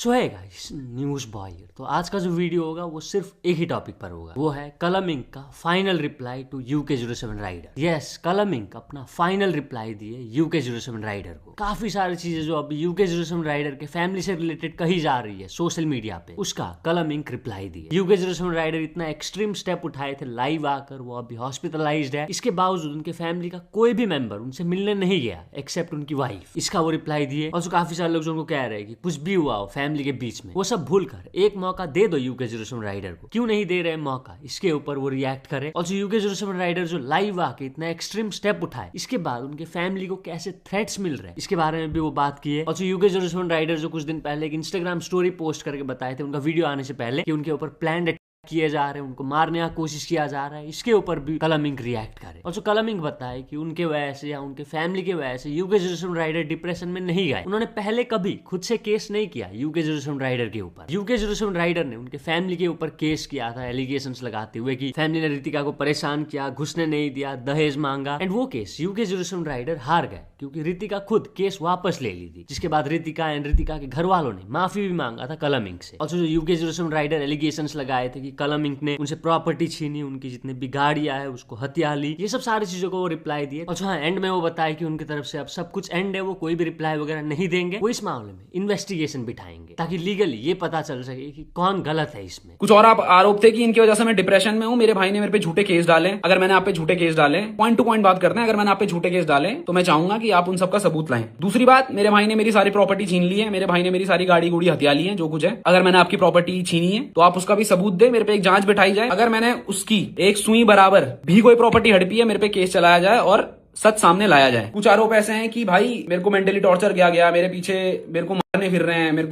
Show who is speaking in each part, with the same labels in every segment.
Speaker 1: सो है guys, news boy. तो आज का जो वीडियो होगा वो सिर्फ एक ही टॉपिक पर होगा, वो है कलम इंक का final reply to UK07 rider. Yes, Kalam ink अपना फाइनल रिप्लाई दिए UK07 राइडर को। काफी सारी चीजें जो अभी UK07 राइडर के फैमिली से रिलेटेड कही जा रही है सोशल मीडिया पे, उसका कलम इंक रिप्लाई दिए। UK07 राइडर इतना एक्सट्रीम स्टेप उठाए थे लाइव आकर, वो अभी हॉस्पिटलाइज्ड है। इसके बावजूद उनके फैमिली का कोई भी मेंबर उनसे मिलने नहीं गया एक्सेप्ट उनकी वाइफ। इसका वो रिप्लाई दिए। और काफी सारे लोग जो उनको कह रहे हैं कि कुछ भी हुआ हो फैमिली के बीच में, वो सब भूलकर एक मौका दे दो UK07 राइडर को। क्यों नहीं दे रहे मौका, इसके ऊपर वो रिएक्ट करे। और UK07 राइडर जो लाइव आके इतना एक्सट्रीम स्टेप उठाए, इसके बाद उनके फैमिली को कैसे थ्रेट्स मिल रहे हैं, इसके बारे में भी वो बात की है। और UK07 राइडर जो कुछ दिन पहले एक इंस्टाग्राम स्टोरी पोस्ट करके बताए थे उनका वीडियो आने से पहले कि उनके ऊपर प्लान किए जा रहे हैं, उनको मारने का कोशिश किया जा रहा है, इसके ऊपर भी कलम इंक रिएक्ट करे। और जो कलम इंक बताए कि उनके वजह से या उनके फैमिली के वजह से UK07 राइडर डिप्रेशन में नहीं गए। उन्होंने पहले कभी खुद से केस नहीं किया UK07 राइडर के ऊपर। UK07 राइडर ने उनके फैमिली के ऊपर केस किया था एलिगेशंस लगाते हुए कि फैमिली ने रितिका को परेशान किया, घुसने नहीं दिया, दहेज मांगा। एंड वो केस UK07 राइडर हार गए क्योंकि रितिका खुद केस वापस ले ली थी, जिसके बाद रितिका एंड रितिका के घर वालों ने माफी भी मांगा था कलम इंक से। और जो UK07 राइडर एलिगेशंस लगाए थे कि कलम इंक ने उनसे प्रॉपर्टी छीनी, उनकी जितनी भी गाड़ियां है उसको हत्या ली, ये सब सारी चीजों को वो रिप्लाई दिए। और हाँ, एंड में वो बताया कि उनकी तरफ से अब सब कुछ एंड है, वो कोई भी रिप्लाई वगैरह नहीं देंगे। वो इस मामले में इन्वेस्टिगेशन बिठाएंगे ताकि लीगली ये पता चल सके कि कौन गलत है इसमें।
Speaker 2: कुछ और आप आरोप थे कि इनकी वजह से मैं डिप्रेशन में हूँ, मेरे भाई ने मेरे पे झूठे केस डाले। अगर मैंने आप पे झूठे केस डाले, पॉइंट टू पॉइंट बात करते हैं, अगर मैंने आप पे झूठे केस डाले तो मैं चाहूंगा कि आप उन सबका सबूत लाएं। दूसरी बात, मेरे भाई ने मेरी सारी प्रॉपर्टी छीन ली है, मेरे भाई ने मेरी सारी गाड़ी गुड़ी हथिया ली है, जो कुछ है। अगर मैंने आपकी प्रॉपर्टी छीनी है तो आप उसका भी सबूत दे, मेरे पे एक जांच बिठाई जाए। अगर मैंने उसकी एक सुई बराबर भी कोई प्रॉपर्टी हड़पी है, मेरे पे केस चलाया जाए और सच सामने लाया जाए। कुछ आरोप ऐसे हैं कि भाई मेरे को मेंटली टॉर्चर किया गया, मेरे पीछे मेरे को मारने फिर रहे हैं, मेरे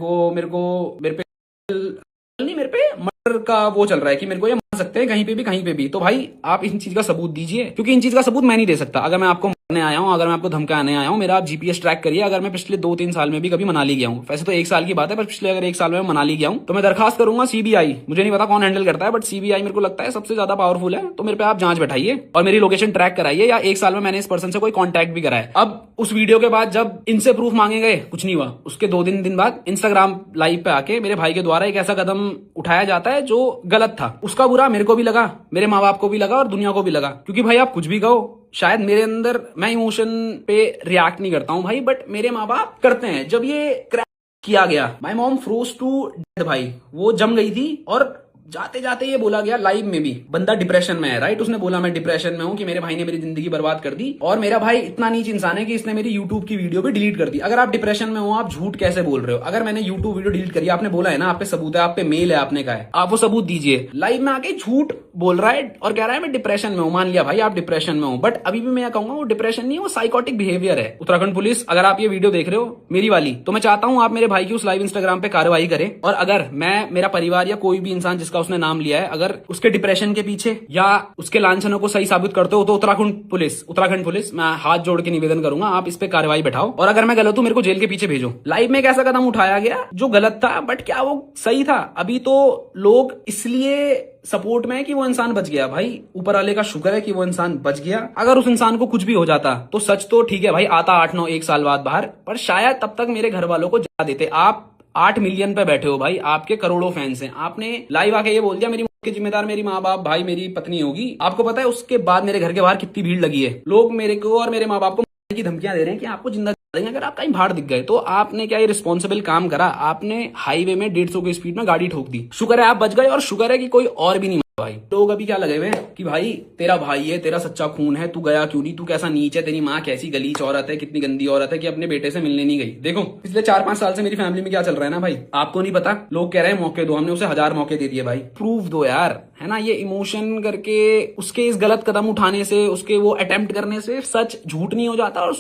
Speaker 2: पे मर्डर का वो चल रहा है कि मेरे को ये मार सकते हैं कहीं पे भी। तो भाई आप इन चीज का सबूत दीजिए, क्योंकि इन चीज का सबूत मैं नहीं दे सकता। अगर मैं आपको मारने आया हूं, अगर मैं आपको धमकाने आया हूं, मेरा आप GPS ट्रैक करिए। अगर मैं पिछले 2-3 साल में भी कभी मनाली गया हूं, वैसे तो 1 साल की बात है, पर पिछले अगर 1 साल में मनाली गया हूं तो मैं दरखास्त करूंगा CBI, मुझे नहीं पता कौन हैंडल करता है, बट CBI मेरे को लगता है सबसे ज्यादा पावरफुल है। तो मेरे पे आप जांच बैठाइए और मेरी लोकेशन ट्रैक कराइए, या 1 साल में मैंने इस पर्सन से कोई कॉन्टैक्ट भी करा है। अब उस वीडियो के बाद जब इनसे प्रूफ मांगे गए, कुछ नहीं हुआ। उसके 2 दिन बाद इंस्टाग्राम लाइव पे आके मेरे भाई के द्वारा एक ऐसा कदम उठाया जाता है जो गलत था। उसका बुरा मेरे को भी लगा, मेरे माँ बाप को भी लगा और दुनिया को भी लगा। क्योंकि भाई आप कुछ भी कहो, शायद मेरे अंदर, मैं इमोशन पे रिएक्ट नहीं करता हूं भाई, बट मेरे माँ बाप करते हैं। जब ये क्रैक किया गया, my mom froze to dead भाई, वो जम गई थी। और जाते जाते ये बोला गया लाइव में भी, बंदा डिप्रेशन में है, राइट। उसने बोला मैं डिप्रेशन में हूं, कि मेरे भाई ने मेरी जिंदगी बर्बाद कर दी। और मेरा भाई इतना नीच इंसान है कि इसने मेरी यूट्यूब की वीडियो भी डिलीट कर दी। अगर आप डिप्रेशन में हो, आप झूठ कैसे बोल रहे हो? अगर मैंने यूट्यूब वीडियो डिलीट करी, आपने बोला है ना, आप पे सबूत है, आप पे मेल है, आपने कहा है, आप वो सबूत दीजिए। लाइव में आके झूठ बोल रहा है और कह रहा है मैं डिप्रेशन में हूं। मान लिया भाई आप डिप्रेशन में हो, बट अभी भी मैं कहूंगा वो डिप्रेशन नहीं है, वो साइकोटिक बिहेवियर है। उत्तराखंड पुलिस, अगर आप ये वीडियो देख रहे हो मेरी वाली, तो मैं चाहता हूं आप मेरे भाई की उस लाइव इंस्टाग्राम पे कार्रवाई करें। और अगर मैं, मेरा परिवार या कोई भी इंसान जिसका उसने नाम लिया है, अगर उसके डिप्रेशन के पीछे या उसके लांछनों को सही साबित करते हो, तो उत्तराखंड पुलिस, मैं हाथ जोड़ के निवेदन करूंगा, आप इस पे कार्रवाई बैठाओ। और अगर मैं गलत हूं, मेरे को जेल के पीछे भेजो। लाइव में एक ऐसा कदम उठाया गया जो गलत था, बट क्या वो सही था? अभी तो लोग इसलिए सपोर्ट में है कि वो इंसान बच गया। भाई ऊपर वाले का शुक्र है कि वो इंसान बच गया। अगर उस इंसान को कुछ भी हो जाता तो सच तो ठीक है भाई, आता 8-9 साल बाद बाहर, पर शायद तब तक मेरे घर वालों को जला देते। आप 8 मिलियन पे बैठे हो भाई, आपके करोड़ों फैंस हैं, आपने लाइव आके ये बोल दिया मेरी के जिम्मेदार मेरी माँ बाप, भाई मेरी पत्नी होगी। आपको पता है उसके बाद मेरे घर के बाहर कितनी भीड़ लगी है? लोग मेरे को और मेरे माँ बाप को मारने की धमकियां दे रहे हैं कि आपको जिंदा देंगे अगर आप कहीं बाहर दिख गए। तो आपने क्या ये रिस्पॉन्सिबल काम करा? आपने हाईवे में 150 की स्पीड में गाड़ी ठोक दी। शुक्र है आप बच गए, और शुक्र है कि कोई और भी नहीं। भाई लोग अभी क्या लगे हुए हैं कि भाई तेरा भाई है, तेरा सच्चा खून है, तू गया क्यों नहीं, तू कैसा नीच है, तेरी माँ कैसी गलीच औरत है, कितनी गंदी औरत है कि अपने बेटे से मिलने नहीं गई। देखो पिछले 4-5 साल से मेरी फैमिली में क्या चल रहा है ना भाई, आपको नहीं पता। लोग कह रहे हैं मौके दो, हमने उसे 1000 मौके दे दिए भाई। प्रूफ दो यार, है ना। ये इमोशन करके उसके इस गलत कदम उठाने से, उसके वो अटेम्प्ट करने से सच झूठ नहीं हो जाता और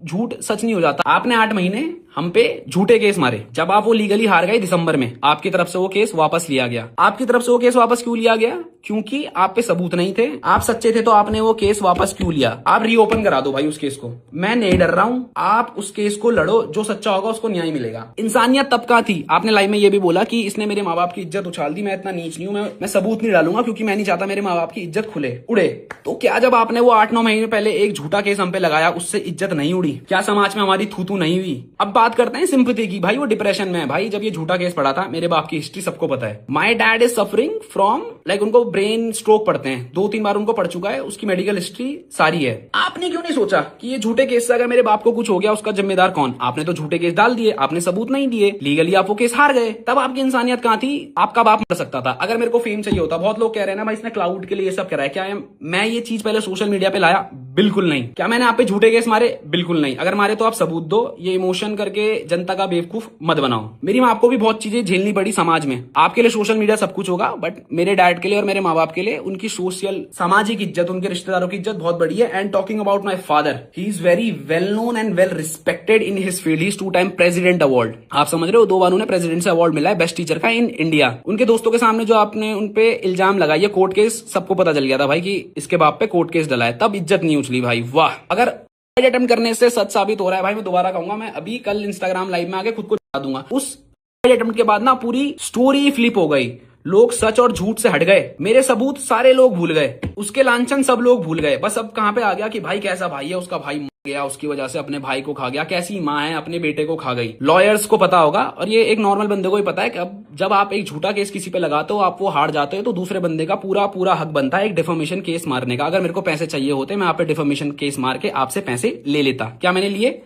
Speaker 2: झूठ सच नहीं हो जाता। आपने 8 महीने हम पे झूठे केस मारे। जब आप वो लीगली हार गए दिसंबर में, आपकी तरफ से वो केस वापस लिया गया। आपकी तरफ से वो केस वापस क्यों लिया गया? क्योंकि आप पे सबूत नहीं थे। आप सच्चे थे तो आपने वो केस वापस क्यों लिया? आप रीओपन करा दो भाई उस केस को। मैं नहीं डर रहा हूं, आप उस केस को लड़ो, जो सच्चा होगा उसको न्याय मिलेगा। इंसानियत तब का थी। आपने लाइव में ये भी बोला कि इसने मेरे माँ बाप की इज्जत उछाल दी। मैं इतना नीच नहीं हूं, मैं सबूत नहीं डालूंगा क्योंकि मैं नहीं चाहता मेरे माँ बाप की इज्जत खुले उड़े। तो क्या जब आपने वो 8-9 महीने पहले एक झूठा केस हम पे लगाया, उससे इज्जत नहीं उड़ी? क्या समाज में हमारी थू-थू नहीं हुई? अब बात बात करते हैं सिंपैथी की। भाई वो डिप्रेशन में है भाई। जब ये झूठा केस पड़ा था, मेरे बाप की हिस्ट्री सबको पता है। My dad is suffering from like, उनको ब्रेन स्ट्रोक पड़ते हैं, 2-3 बार उनको पड़ चुका है, उसकी मेडिकल हिस्ट्री सारी है। आपने क्यों नहीं सोचा कि ये झूठे केस से अगर मेरे बाप को कुछ हो गया उसका जिम्मेदार कौन? आपने तो झूठे केस डाल दिए, आपने सबूत नहीं दिए, लीगली आप वो केस हार गए। तब आपकी इंसानियत कहां थी? आपका बाप मर सकता था अगर मेरे को फेम चाहिए होता। बहुत लोग कह रहे हैं ना भाई इसने क्लाउड के लिए ये सब करा है। क्या मैं ये चीज पहले सोशल मीडिया पे लाया? बिल्कुल नहीं। क्या मैंने आप पे झूठे केस मारे? बिल्कुल नहीं। अगर मारे तो आप सबूत दो। ये इमोशन करके जनता का बेवकूफ मत बनाओ। मेरी माँ को भी बहुत चीजें झेलनी पड़ी समाज में। आपके लिए सोशल मीडिया सब कुछ होगा, बट मेरे डैड के लिए और मेरे माँ बाप के लिए उनकी सोशल सामाजिक इज्जत, उनके रिश्तेदारों की इज्जत बहुत बड़ी है। And talking about my father, he is very well known and well respected in his field. He is 2 time president award. आप समझ रहे हो, 2 बार उन्हें प्रेसिडेंट से अवार्ड मिला है बेस्ट टीचर का इन इंडिया। उनके दोस्तों के सामने जो आपने उनपे इल्जाम लगाया, कोर्ट केस, सबको पता चल गया था भाई कि इसके बाप पे कोर्ट केस डला है। तब इज्जत नहीं उछली भाई। वाह। अगर अटेम्प्ट करने से सच साबित हो रहा है भाई, मैं दोबारा कहूंगा, मैं अभी कल इंस्टाग्राम लाइव में आके खुद को बता दूंगा। उस अटेम्प्ट के बाद ना पूरी स्टोरी फ्लिप हो गई। लोग सच और झूठ से हट गए। मेरे सबूत सारे लोग भूल गए, उसके लांछन सब लोग भूल गए। बस अब कहां पे आ गया कि भाई कैसा भाई है, उसका भाई मर गया, उसकी वजह से अपने भाई को खा गया, कैसी माँ है अपने बेटे को खा गई। लॉयर्स को पता होगा और ये एक नॉर्मल बंदे को ही पता है कि अब जब आप एक झूठा केस किसी पे लगाते हो, आप वो हार जाते हो, तो दूसरे बंदे का पूरा हक बनता है एक डिफॉर्मेशन केस मारने का। अगर मेरे को पैसे चाहिए होते, मैं आप पे डिफॉर्मेशन केस मार के आपसे पैसे ले लेता। क्या मैंने लिए?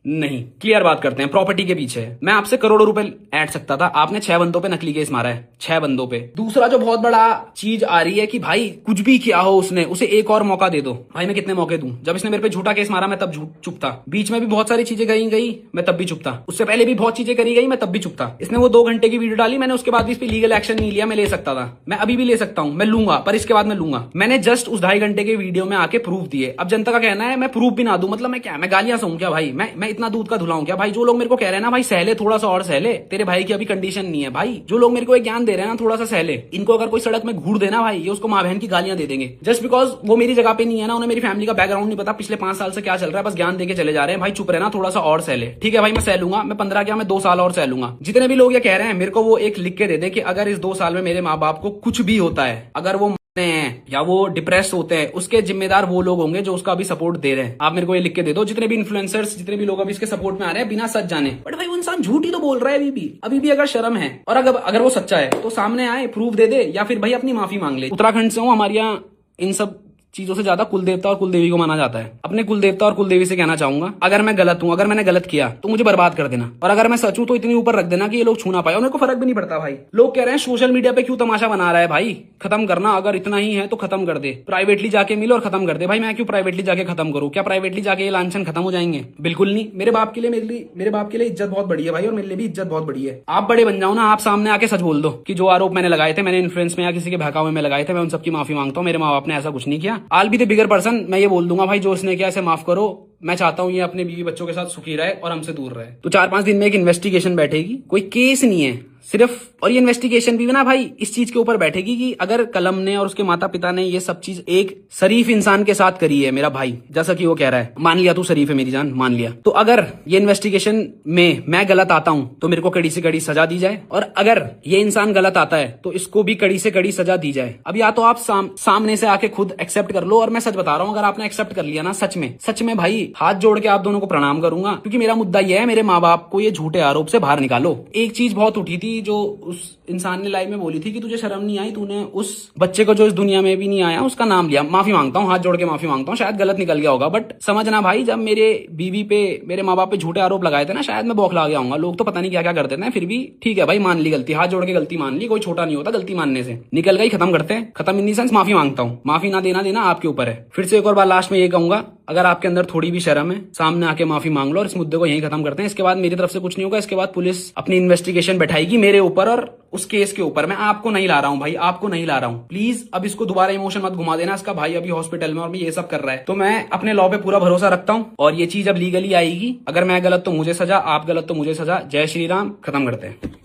Speaker 2: नहीं। क्लियर बात करते हैं। प्रॉपर्टी के पीछे मैं आपसे करोड़ों रुपए ऐड सकता था, आपने 6 बंदों पे नकली केस मारा है, 6 बंदों पे। दूसरा जो बहुत बड़ा चीज आ रही है कि भाई कुछ भी किया हो उसने, उसे एक और मौका दे दो। भाई मैं कितने मौके दूं? जब इसने मेरे पे झूठा केस मारा मैं तब चुप था। बीच में भी बहुत सारी चीजें गई मैं तब भी चुप था। उससे पहले भी बहुत चीजें करी गई, मैं तब भी चुप था। इसने वो 2 घंटे की वीडियो डाली, मैंने उसके बाद भी इस पर लीगल एक्शन नहीं लिया। मैं ले सकता था, मैं अभी भी ले सकता हूं, मैं लूंगा, पर इसके बाद मैं लूंगा। मैंने जस्ट उस 2.5 घंटे के वीडियो में आके प्रूफ दिए। अब जनता का कहना है मैं प्रूफ भी ना दूं, मतलब मैं क्या, मैं गालियां सहूं क्या भाई? मैं इतना दूध का धुलाऊं क्या भाई? जो लोग मेरे को कह रहे हैं ना भाई सहले, थोड़ा सा और सहले, तेरे भाई की अभी कंडीशन नहीं है भाई। जो लोग मेरे को एक ज्ञान दे रहे हैं ना, थोड़ा सा सहले, इनको अगर कोई सड़क में घूर देना भाई, ये उसको माँ बहन की गालियां दे देंगे। जस्ट बिकॉज वो मेरी जगह पे नहीं है ना, उन्हें मेरी फैमिली का बैकग्राउंड नहीं पता, पिछले 5 साल से क्या चल रहा है, बस ज्ञान देके चले जा रहे हैं। भाई चुप रहना, थोड़ा सा और सहले। ठीक है भाई, मैं सह लूंगा। मैं 15 क्या, मैं 2 साल और सह लूंगा। जितने भी लोग ये कह रहे हैं, मेरे को वो एक लिख के दे दे कि अगर इस 2 साल में मेरे माँ बाप को कुछ भी होता है, अगर वो हैं या वो डिप्रेस होते हैं, उसके जिम्मेदार वो लोग होंगे जो उसका अभी सपोर्ट दे रहे हैं। आप मेरे को ये लिख के दे दो। जितने भी इन्फ्लुएंसर्स, जितने भी लोग अभी इसके सपोर्ट में आ रहे हैं बिना सच जाने। बट भाई वो इंसान झूठ ही तो बोल रहा है अभी भी अगर शर्म है और अगर वो सच्चा है तो सामने आए, प्रूफ दे दे, या फिर भाई अपनी माफी मांग ले। उत्तराखंड से हूं, हमारे यहाँ इन सब चीजों से ज्यादा कुल देवता और कुल देवी को माना जाता है। अपने कुल देवता और कुल देवी से कहना चाहूंगा, अगर मैं गलत हूं, अगर मैंने गलत किया तो मुझे बर्बाद कर देना, और अगर मैं सच हूं तो इतनी ऊपर रख देना कि ये लोग छू ना पाए। और मेरे को फर्क भी नहीं पड़ता भाई। लोग कह रहे हैं सोशल मीडिया पे क्यों तमाशा बना रहा है भाई, खत्म करना। अगर इतना ही है तो खत्म कर दे, प्राइवेटली जाके मिल और खत्म कर दे। भाई मैं क्यों प्राइवेटली जाके खत्म करूं? क्या प्राइवेटली जाके ये लांछन खत्म हो जाएंगे? बिल्कुल नहीं। मेरे बाप के लिए, मेरे बाप के लिए इज्जत बहुत बड़ी है भाई, और मेरे लिए भी इज्जत बहुत बड़ी है। आप बड़े बन जाओ ना, आप सामने आके सच बोल दो कि जो आरोप मैंने लगाए थे, मैंने इन्फ्लुएंस में या किसी के बहकावे में लगाए थे, मैं उन सबकी माफी मांगता हूं। मेरे माँ बाप ने ऐसा कुछ नहीं किया। आल बी द बिगर पर्सन, मैं ये बोल दूंगा भाई जो इसने किया इसे माफ करो। मैं चाहता हूं ये अपने बीवी बच्चों के साथ सुखी रहे और हमसे दूर रहे। तो 4-5 दिन में एक इन्वेस्टिगेशन बैठेगी, कोई केस नहीं है सिर्फ। और ये इन्वेस्टिगेशन भी ना भाई इस चीज के ऊपर बैठेगी कि अगर कलम ने और उसके माता पिता ने ये सब चीज एक शरीफ इंसान के साथ करी है, मेरा भाई, जैसा कि वो कह रहा है, मान लिया तू शरीफ है मेरी जान, मान लिया, तो अगर ये इन्वेस्टिगेशन में मैं गलत आता हूं तो मेरे को कड़ी से कड़ी सजा दी जाए, और अगर ये इंसान गलत आता है तो इसको भी कड़ी से कड़ी सजा दी जाए। अब या तो आप सामने से आके खुद एक्सेप्ट कर लो, और मैं सच बता रहा हूं, अगर आपने एक्सेप्ट कर लिया ना, सच में भाई हाथ जोड़ के आप दोनों को प्रणाम करूंगा, क्योंकि मेरा मुद्दा यह है, मेरे माँ बाप को ये झूठे आरोप से बाहर निकालो। एक चीज बहुत उठी थी जो उस इंसान ने लाइव में बोली थी कि तुझे शर्म नहीं आई, तूने उस बच्चे को जो इस दुनिया में भी नहीं आया उसका नाम लिया। माफी मांगता हूँ, हाथ जोड़ के माफी मांगता हूँ, शायद गलत निकल गया होगा, बट समझना भाई, जब मेरे बीवी पे, मेरे माँ बाप पे झूठे आरोप लगाए थे ना, शायद मैं बौखला गया हूँ। लोग तो पता नहीं क्या क्या करते थे, फिर भी ठीक है भाई, मान ली गलती, हाथ जोड़ के गलती मान ली, कोई छोटा नहीं होता गलती मानने से। निकल गई, खत्म करते हैं, खत्म इन दी सेंस माफी मांगता हूँ। माफी ना देना आपके ऊपर है। फिर से एक और बार लास्ट में ये कहूंगा, अगर आपके अंदर थोड़ी भी शर्म है, सामने आके माफी मांग लो और इस मुद्दे को यहीं खत्म करते हैं। इसके बाद मेरी तरफ से कुछ नहीं होगा। इसके बाद पुलिस अपनी इन्वेस्टिगेशन बैठाएगी मेरे ऊपर और उस केस के ऊपर। मैं आपको नहीं ला रहा हूं भाई, आपको नहीं ला रहा हूं। प्लीज अब इसको दोबारा इमोशन मत घुमा देना। इसका भाई अभी हॉस्पिटल में और ये सब कर रहा है, तो मैं अपने लॉ पे पूरा भरोसा रखता हूं, और ये चीज अब लीगली आएगी। अगर मैं गलत तो मुझे सजा, आप गलत तो मुझे सजा। जय श्री राम, खत्म करते हैं।